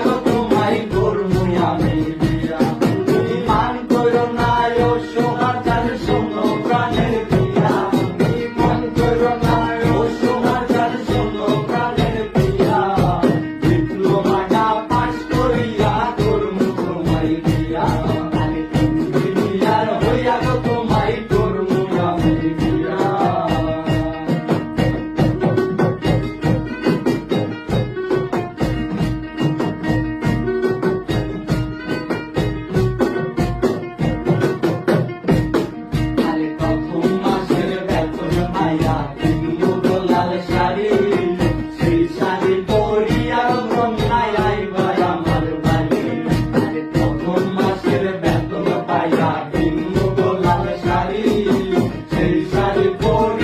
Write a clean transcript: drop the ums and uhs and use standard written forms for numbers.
গো তোমায় করবো আমি বিয়া। তুমি মান করো না ও সোহার চাঁদ শোনো প্রাণের বিয়া। তুমি মান করো না ও সোহার চাঁদ শোনো প্রাণের বিয়া। ডিপ্লোমাটা পাস করিয়া করবো তোমায় বিয়া। ইঞ্জিনিয়ার হইয়া গো তোমায় করবো আমি বিয়া। প্রথম মাসের বেতন পাইয়া কিনবো গো লাল শাড়ি। সেই শাড়ি পরিয়া রমনায় আইবা আমার বাড়ি। প্রথম মাসের বেতন পাইয়া কিনবো গো লাল শাড়ি। সেই শাড়ি পরিয়া